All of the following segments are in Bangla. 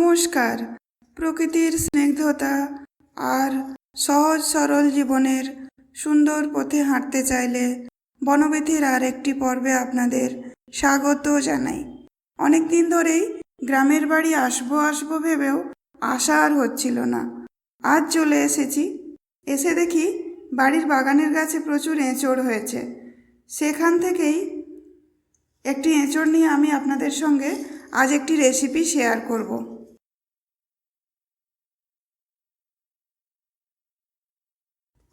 নমস্কার। প্রকৃতির স্নিগ্ধতা আর সহজ সরল জীবনের সুন্দর পথে হাঁটতে চাইলে বনবিথির আর একটি পর্বে আপনাদের স্বাগত জানাই। অনেক দিন ধরেই গ্রামের বাড়ি আসবো ভেবেও আশা আর হচ্ছিল না। আজ চলে এসেছি। এসে দেখি বাড়ির বাগানের গাছে প্রচুর এঁচড় হয়েছে। সেখান থেকেই একটি এঁচড় নিয়ে আমি আপনাদের সঙ্গে আজ একটি রেসিপি শেয়ার করব।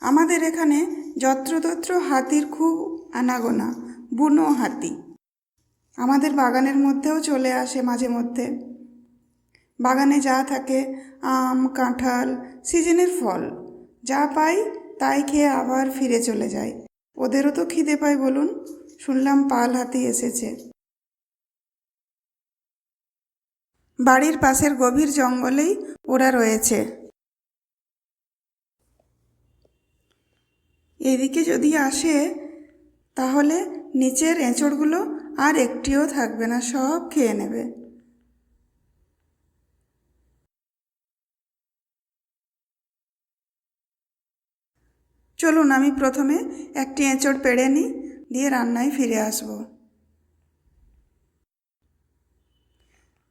আমাদের এখানে যত্রতত্র হাতির খুব আনাগোনা, বুনো হাতি আমাদের বাগানের মধ্যেও চলে আসে মাঝে মধ্যে। বাগানে যা থাকে আম, কাঁঠাল, সিজনের ফল যা পাই তাই খেয়ে আবার ফিরে চলে যায়। ওদেরও তো খিদে পায় বলুন। শুনলাম পাল হাতি এসেছে। বাড়ির পাশের গভীর জঙ্গলেই ওরা রয়েছে। এদিকে যদি আসে তাহলে নিচের এঁচড়গুলো আর একটিও থাকবে না, সব খেয়ে নেবে। চলুন আমি প্রথমে একটি এঁচড় পেড়ে নিই, দিয়ে রান্নায় ফিরে আসব।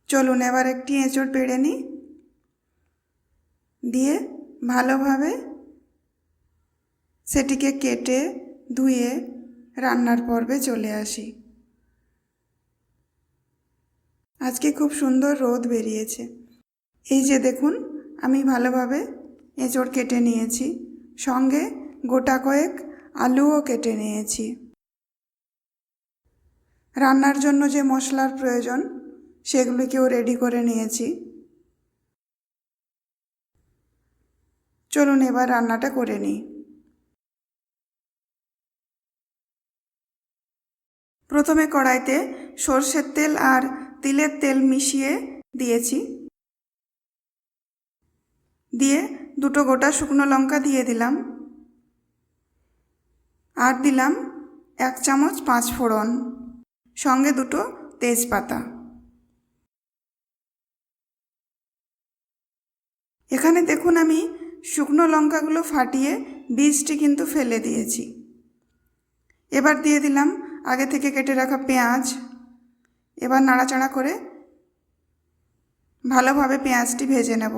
চলুন এবার একটি এঁচড় পেড়ে নিই, দিয়ে ভালোভাবে সেটিকে কেটে ধুয়ে রান্নার পর্বে চলে আসি। আজকে খুব সুন্দর রোদ বেরিয়েছে। এই যে দেখুন, আমি ভালোভাবে এঁচড় কেটে নিয়েছি, সঙ্গে গোটা কয়েক আলুও কেটে নিয়েছি। রান্নার জন্য যে মশলার প্রয়োজন সেগুলিকেও রেডি করে নিয়েছি। চলুন এবার রান্নাটা করে নিই। প্রথমে কড়াইতে সর্ষের তেল আর তিলের তেল মিশিয়ে দিয়েছি। দিয়ে দুটো গোটা শুকনো লঙ্কা দিয়ে দিলাম, আর দিলাম 1 চামচ 5 ফোড়ন, সঙ্গে দুটো তেজপাতা। এখানে দেখুন আমি শুকনো লঙ্কাগুলো ফাটিয়ে বীজটি কিন্তু ফেলে দিয়েছি। এবার দিয়ে দিলাম আগে থেকে কেটে রাখা পেঁয়াজ। এবার নাড়াচাড়া করে ভালোভাবে পেঁয়াজটি ভেজে নেব।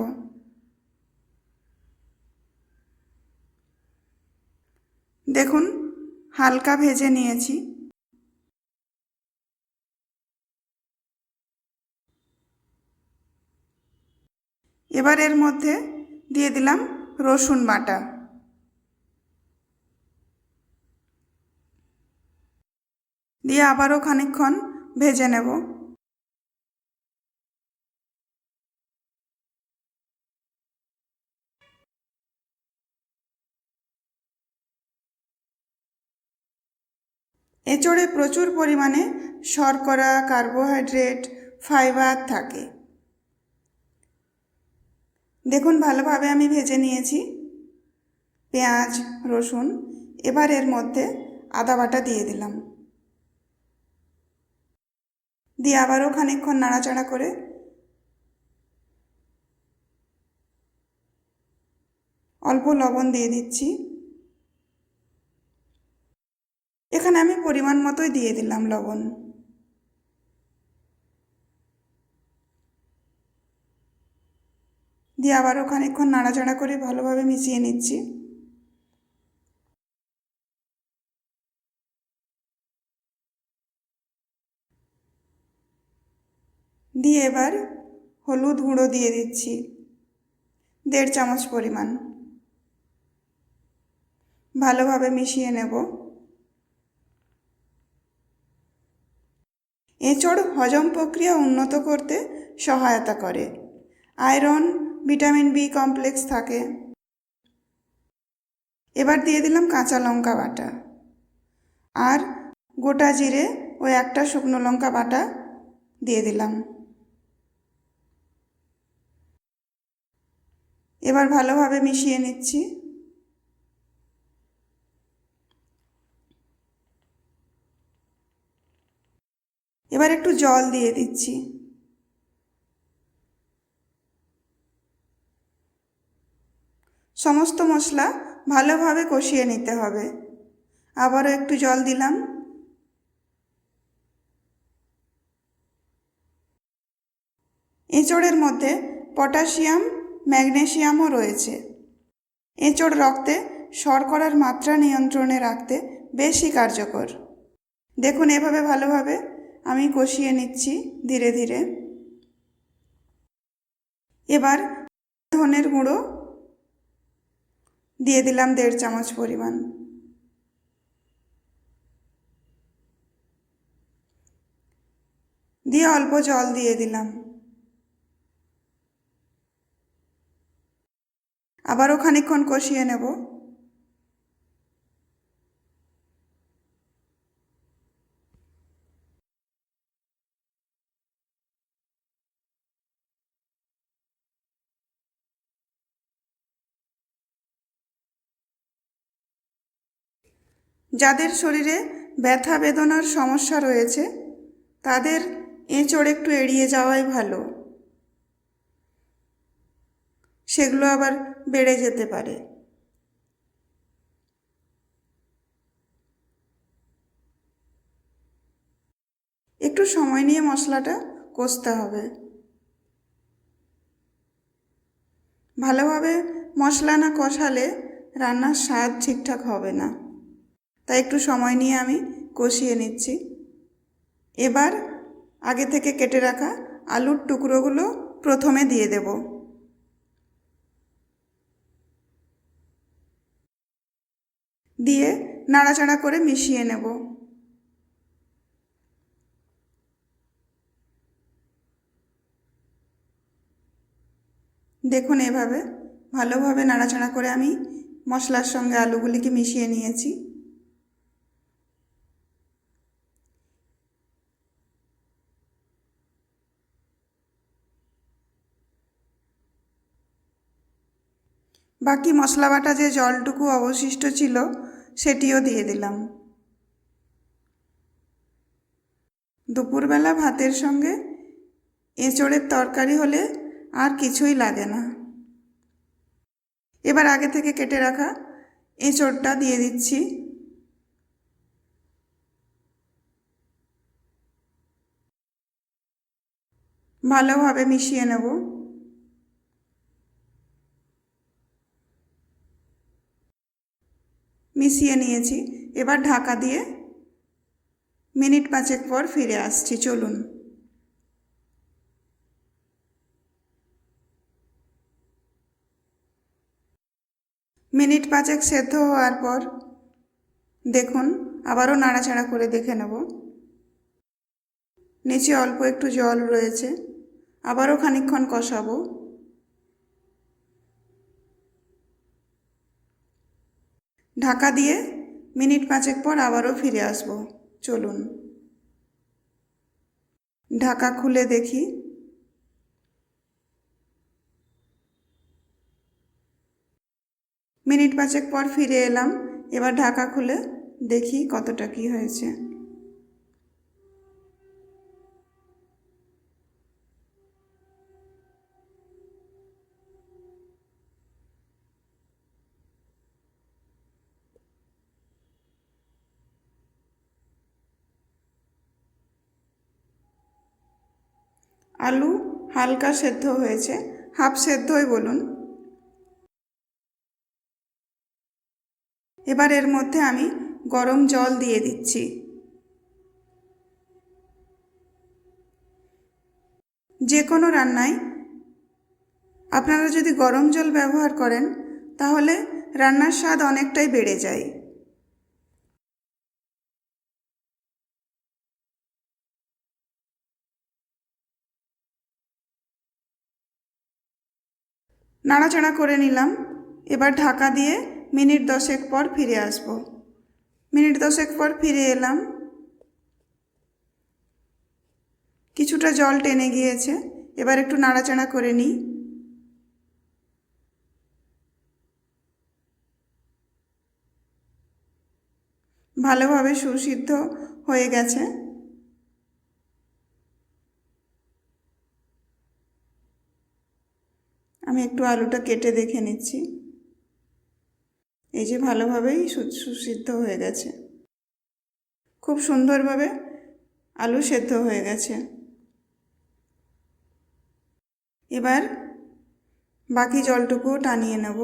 দেখুন হালকা ভেজে নিয়েছি। এবার এর মধ্যে দিয়ে দিলাম রসুন বাটা। দিয়ে আবারও খানিকক্ষণ ভেজে নেব। এঁচড়ে প্রচুর পরিমাণে শর্করা, কার্বোহাইড্রেট, ফাইবার থাকে। দেখুন ভালোভাবে আমি ভেজে নিয়েছি পেঁয়াজ, রসুন। এবার এর মধ্যে আদা বাটা দিয়ে দিলাম, দিয়ে আবারও খানিকক্ষণ নাড়াচাড়া করে অল্প লবণ দিয়ে দিচ্ছি। এখানে আমি পরিমাণ মতোই দিয়ে দিলাম লবণ। দিয়ে আবারও খানিকক্ষণ নাড়াচাড়া করে ভালোভাবে মিশিয়ে নিচ্ছি। দিয়ে এবার হলুদ গুঁড়ো দিয়ে দিচ্ছি 1.5 চামচ পরিমাণ। ভালোভাবে মিশিয়ে নেব। এঁচড় হজম প্রক্রিয়া উন্নত করতে সহায়তা করে। আয়রন, ভিটামিন বি কমপ্লেক্স থাকে। এবার দিয়ে দিলাম কাঁচা লঙ্কা বাটা, আর গোটা জিরে ও একটা শুকনো লঙ্কা বাটা দিয়ে দিলাম। এবার ভালোভাবে মিশিয়ে নিচ্ছি। এবার একটু জল দিয়ে দিচ্ছি। সমস্ত মশলা ভালোভাবে কষিয়ে নিতে হবে। আবারও একটু জল দিলাম। এঁচোড়ের মধ্যে পটাশিয়াম, ম্যাগনেসিয়ামও রয়েছে। এঁচোড় রক্তে শর্করার মাত্রা নিয়ন্ত্রণে রাখতে বেশি কার্যকর। দেখুন, এভাবে ভালোভাবে আমি কষিয়ে নিচ্ছি ধীরে ধীরে। এবার ধনের গুঁড়ো দিয়ে দিলাম 1.5 চামচ পরিমাণ। দিয়ে অল্প জল দিয়ে দিলাম। আবারও খানিকক্ষণ কষিয়ে নেব। যাদের শরীরে ব্যথা বেদনার সমস্যা রয়েছে তাদের এঁচোড় একটু এড়িয়ে যাওয়াই ভালো, সেগুলো আবার বেড়ে যেতে পারে। একটু সময় নিয়ে মশলাটা কষতে হবে। ভালোভাবে মশলা না কষালে রান্নার স্বাদ ঠিকঠাক হবে না, তাই একটু সময় নিয়ে আমি কষিয়ে নিচ্ছি। এবার আগে থেকে কেটে রাখা আলুর টুকরোগুলো প্রথমে দিয়ে দেব। দিয়ে নাড়াচাড়া করে মিশিয়ে নেব। দেখুন, এভাবে ভালোভাবে নাড়াচাড়া করে আমি মশলার সঙ্গে আলুগুলিকে মিশিয়ে নিয়েছি। বাকি মশলা বাটা যে জলটুকু অবশিষ্ট ছিল সেটিও দিয়ে দিলাম। দুপুরবেলা ভাতের সঙ্গে এঁচোড়ের তরকারি হলে আর কিছুই লাগে না। এবার আগে থেকে কেটে রাখা এঁচোড়টা দিয়ে দিচ্ছি। ভালোভাবে মিশিয়ে নেব। মিশিয়ে নিয়েছি। এবার ঢাকা দিয়ে মিনিট 5 পর ফিরে আসছি, চলুন। মিনিট 5 সেদ্ধ হওয়ার পর দেখুন, আবারও নাড়াচাড়া করে দেখে নেব। নিচে অল্প একটু জল রয়েছে, আবারও খানিকক্ষণ কষাবো। ঢাকা দিয়ে মিনিট 5 পর আবারও ফিরে আসব, চলুন। ঢাকা খুলে দেখি। মিনিট 5 পর ফিরে এলাম। এবার ঢাকা খুলে দেখি কতটা কি হয়েছে। আলু হালকা সেদ্ধ হয়েছে, হাফ সেদ্ধই বলুন। এবার এর মধ্যে আমি গরম জল দিয়ে দিচ্ছি। যে কোনো রান্নায় আপনারা যদি গরম জল ব্যবহার করেন তাহলে রান্নার স্বাদ অনেকটাই বেড়ে যায়। নাড়াচাড়া করে নিলাম। এবার ঢাকা দিয়ে মিনিট 10 পর ফিরে আসব। মিনিট 10 পর ফিরে এলাম। কিছুটা জল টেনে গিয়েছে। এবার একটু নাড়াচাড়া করে নিই। ভালোভাবে সুসিদ্ধ হয়ে গেছে। আমি একটু আলুটা কেটে দেখে নিচ্ছি। এই যে ভালোভাবেই সুসিদ্ধ হয়ে গেছে, খুব সুন্দরভাবে আলু সেদ্ধ হয়ে গেছে। এবার বাকি জলটুকু টানিয়ে নেব।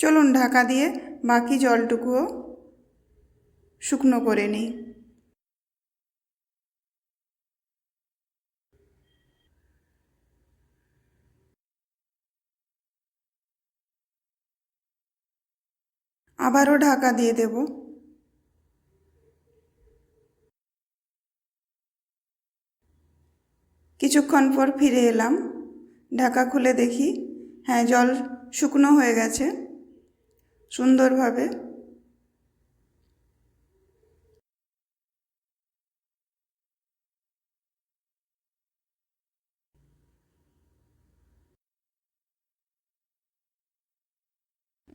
চলুন ঢাকা দিয়ে বাকি জলটুকুও শুকনো করে নিই। আবারও ঢাকা দিয়ে দেব। কিছুক্ষণ পর ফিরে এলাম, ঢাকা খুলে দেখি হ্যাঁ জল শুকনো হয়ে গেছে সুন্দরভাবে।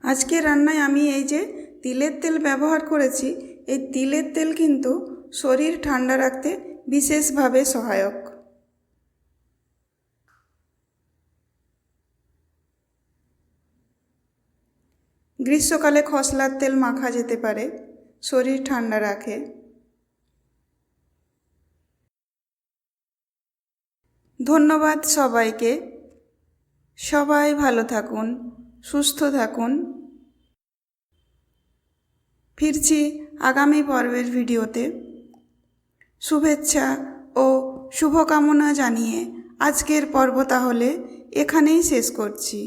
আজকে রান্নায় আমি এই যে তিলের তেল ব্যবহার করেছি, এই তিলের তেল কিন্তু শরীর ঠান্ডা রাখতে বিশেষভাবে সহায়ক। গ্রীষ্মকালে খসলার তেল মাখা যেতে পারে, শরীর ঠান্ডা রাখে। ধন্যবাদ সবাইকে, সবাই ভালো থাকুন, সুস্থ থাকুন। ফিরছি আগামী পর্বের ভিডিওতে। শুভেচ্ছা ও শুভকামনা জানিয়ে আজকের পর্ব তাহলে এখানেই শেষ করছি।